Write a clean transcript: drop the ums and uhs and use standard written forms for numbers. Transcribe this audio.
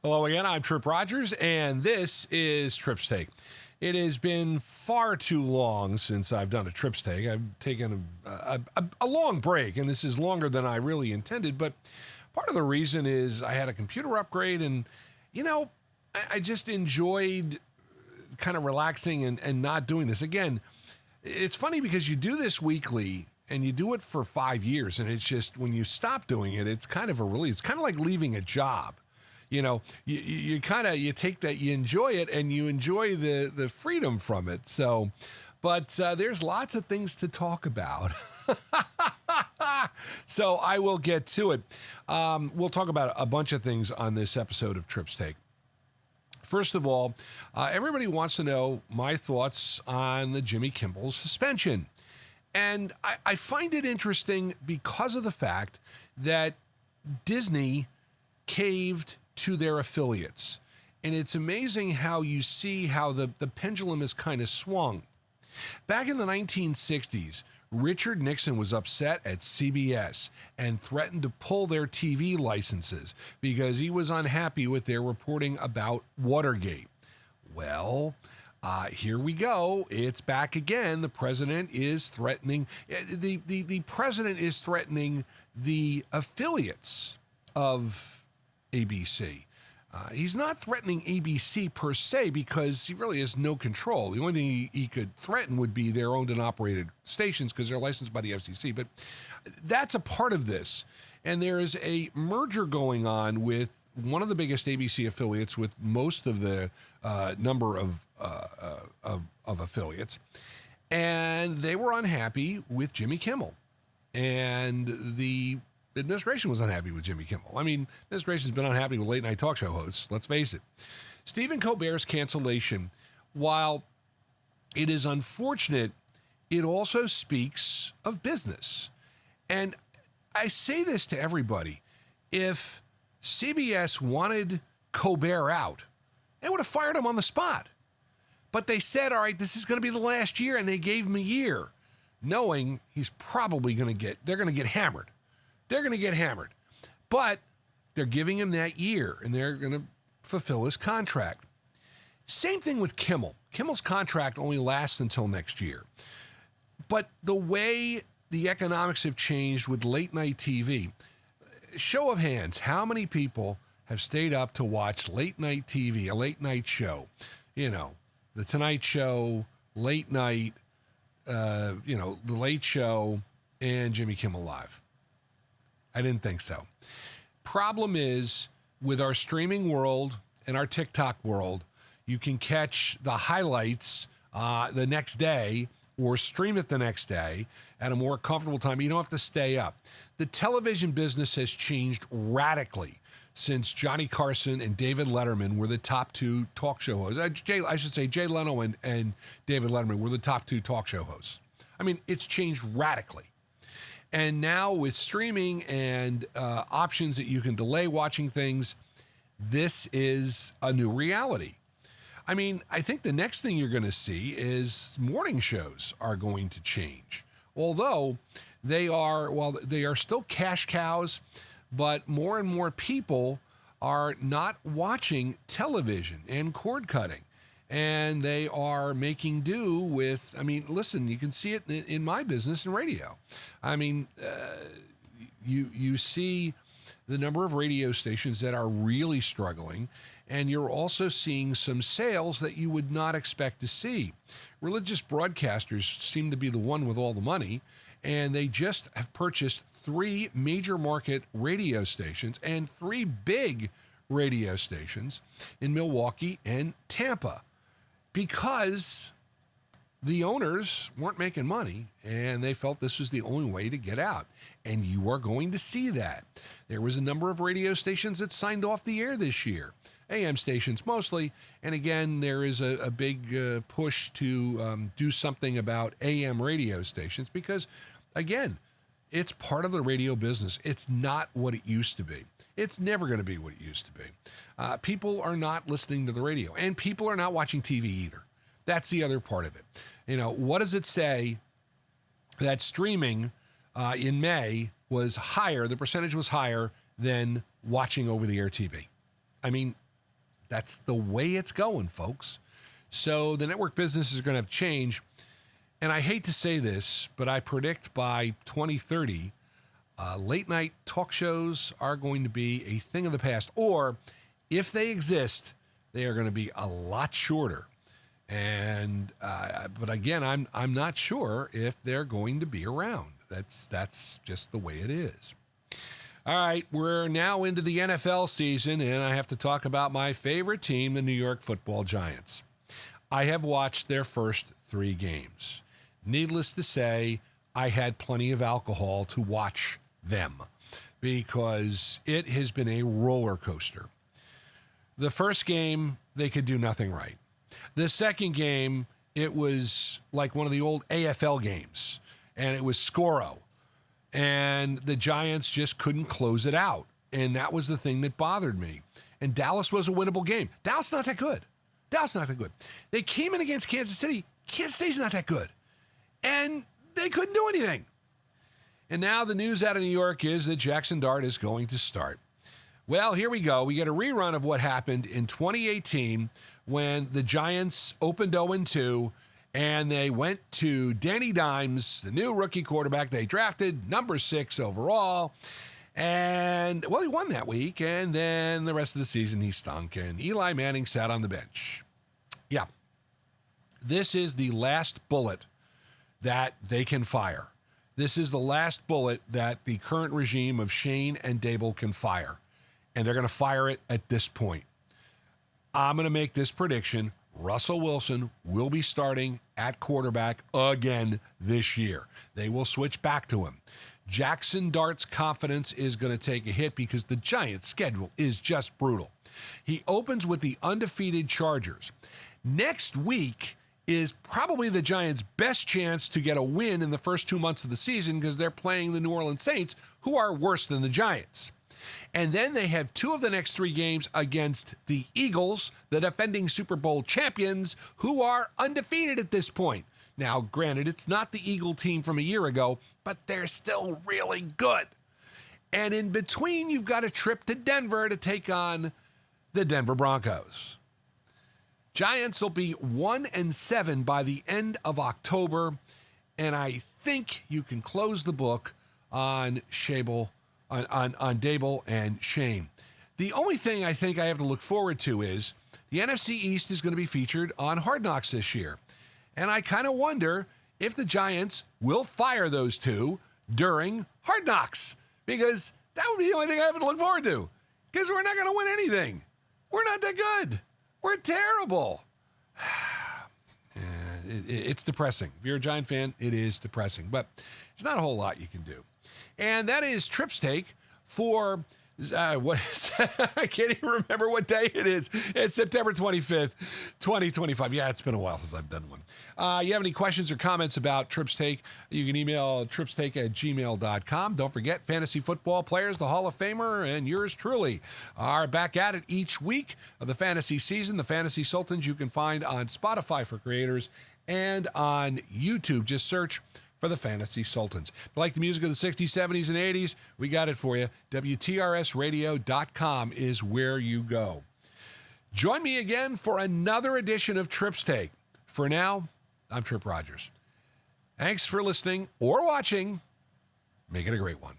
Hello again, I'm Tripp Rogers, and this is Tripp's Take. It has been far too long since I've done a Tripp's Take. I've taken a long break, and this is longer than I really intended, but part of the reason is I had a computer upgrade, and, I just enjoyed kind of relaxing and not doing this. Again, it's funny because you do this weekly, and you do it for 5 years, and it's just, when you stop doing it, it's kind of a release. It's kind of like leaving a job. You take that, you enjoy it, and you enjoy the freedom from it. So, but there's lots of things to talk about. So I will get to it. We'll talk about a bunch of things on this episode of Tripp's Take. First of all, everybody wants to know my thoughts on the Jimmy Kimmel suspension. And I find it interesting because of the fact that Disney caved to their affiliates. And it's amazing how you see how the pendulum is kind of swung. Back in the 1960s, Richard Nixon was upset at CBS and threatened to pull their TV licenses because he was unhappy with their reporting about Watergate. Well, here we go. It's back again. The president is threatening the president is threatening the affiliates of ABC. He's not threatening ABC per se because he really has no control. The only thing he could threaten would be their owned and operated stations because they're licensed by the FCC. But that's a part of this. And there is a merger going on with one of the biggest ABC affiliates with most of the number of affiliates. And they were unhappy with Jimmy Kimmel. And the administration was unhappy with Jimmy Kimmel. I mean, administration's been unhappy with late night talk show hosts, let's face it. Stephen Colbert's cancellation, while it is unfortunate, it also speaks of business. And I say this to everybody. If CBS wanted Colbert out, they would have fired him on the spot. But they said, all right, this is going to be the last year, and they gave him a year, knowing he's probably they're going to get hammered. They're going to get hammered. But they're giving him that year, and they're going to fulfill his contract. Same thing with Kimmel. Kimmel's contract only lasts until next year. But the way the economics have changed with late night TV, show of hands, how many people have stayed up to watch late night TV, a late night show? The Tonight Show, late night, The Late Show, and Jimmy Kimmel Live. I didn't think so. Problem is, with our streaming world and our TikTok world, you can catch the highlights the next day or stream it the next day at a more comfortable time. You don't have to stay up. The television business has changed radically since Johnny Carson and David Letterman were the top two talk show hosts. Jay Leno and David Letterman were the top two talk show hosts. I mean, it's changed radically. And now with streaming and options that you can delay watching things, this is a new reality. I mean, I think the next thing you're going to see is morning shows are going to change. Although they are still cash cows, but more and more people are not watching television and cord cutting. And they are making do with, listen, you can see it in my business and radio. You see the number of radio stations that are really struggling, and you're also seeing some sales that you would not expect to see. Religious broadcasters seem to be the one with all the money, and they just have purchased 3 major market radio stations and 3 big radio stations in Milwaukee and Tampa, because the owners weren't making money and they felt this was the only way to get out. And you are going to see that. There was a number of radio stations that signed off the air this year, AM stations mostly. And again, there is a big push to do something about AM radio stations because, again, it's part of the radio business. It's not what it used to be. It's never going to be what it used to be. People are not listening to the radio, and people are not watching TV either. That's the other part of it. What does it say that streaming in May was higher, the percentage was higher than watching over-the-air TV? I mean, That's the way it's going, folks. So the network business is going to have change. And I hate to say this, but I predict by 2030, late night talk shows are going to be a thing of the past. Or if they exist, they are going to be a lot shorter. And but again, I'm not sure if they're going to be around. That's just the way it is. All right, we're now into the NFL season, and I have to talk about my favorite team, the New York Football Giants. I have watched their first 3 games. Needless to say, I had plenty of alcohol to watch them because it has been a roller coaster. The first game, they could do nothing right. The second game, it was like one of the old AFL games, and it was Scoro. And the Giants just couldn't close it out. And that was the thing that bothered me. And Dallas was a winnable game. Dallas not that good. They came in against Kansas City. Kansas City's not that good. And they couldn't do anything. And now the news out of New York is that Jackson Dart is going to start. Well, here we go. We get a rerun of what happened in 2018 when the Giants opened 0-2 and they went to Danny Dimes, the new rookie quarterback they drafted, number 6 overall. And, well, he won that week, and then the rest of the season he stunk, and Eli Manning sat on the bench. Yeah. This is the last bullet that they can fire. This is the last bullet that the current regime of Shane and Dable can fire. And they're going to fire it at this point. I'm going to make this prediction. Russell Wilson will be starting at quarterback again this year. They will switch back to him. Jackson Dart's confidence is going to take a hit because the Giants' schedule is just brutal. He opens with the undefeated Chargers. Next week is probably the Giants' best chance to get a win in the first 2 months of the season because they're playing the New Orleans Saints, who are worse than the Giants. And then they have 2 of the next 3 games against the Eagles, the defending Super Bowl champions, who are undefeated at this point. Now, granted, it's not the Eagle team from a year ago, but they're still really good. And in between, you've got a trip to Denver to take on the Denver Broncos. Giants will be 1-7 by the end of October, and I think you can close the book on Dable and Shane. The only thing I think I have to look forward to is the NFC East is going to be featured on Hard Knocks this year. And I kind of wonder if the Giants will fire those 2 during Hard Knocks, because that would be the only thing I have to look forward to, because we're not going to win anything. We're not that good. We're terrible. It's depressing. If you're a Giant fan, it is depressing, but there's not a whole lot you can do. And that is Tripp's take for what is, I can't even remember what day it is. It's September 25th, 2025. Yeah, it's been a while since I've done one. You have any questions or comments about Tripp's Take, you can email trippstake@gmail.com. Don't forget, Fantasy Football Players, the Hall of Famer, and yours truly are back at it each week of the fantasy season. The Fantasy Sultans you can find on Spotify for creators and on YouTube. Just search for the Fantasy Sultans. If you like the music of the 60s, 70s, and 80s, we got it for you. WTRSradio.com is where you go. Join me again for another edition of Tripp's Take. For now, I'm Tripp Rogers. Thanks for listening or watching. Make it a great one.